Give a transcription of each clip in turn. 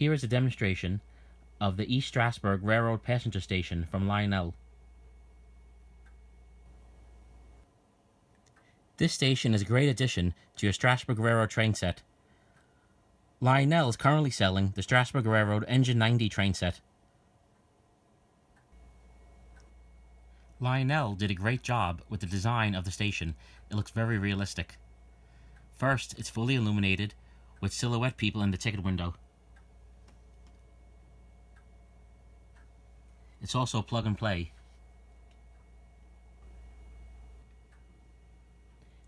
Here is a demonstration of the East Strasburg Railroad Passenger Station from Lionel. This station is a great addition to your Strasburg Railroad train set. Lionel is currently selling the Strasburg Railroad Engine 90 train set. Lionel did a great job with the design of the station. It looks very realistic. First, it's fully illuminated with silhouette people in the ticket window. It's also plug and play.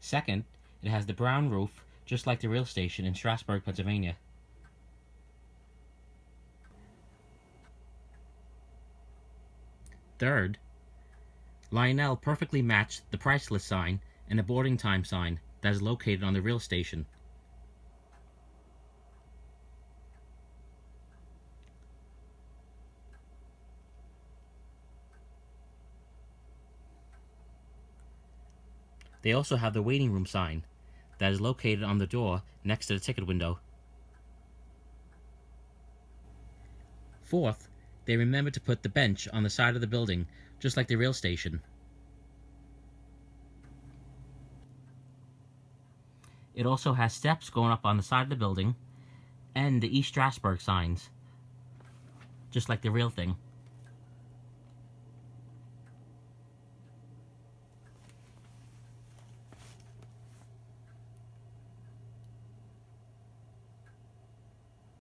Second, it has the brown roof, just like the real station in Strasburg, Pennsylvania. Third, Lionel perfectly matched the price list sign and the boarding time sign that is located on the real station. They also have the waiting room sign that is located on the door next to the ticket window. Fourth, they remembered to put the bench on the side of the building, just like the real station. It also has steps going up on the side of the building and the East Strasburg signs, just like the real thing.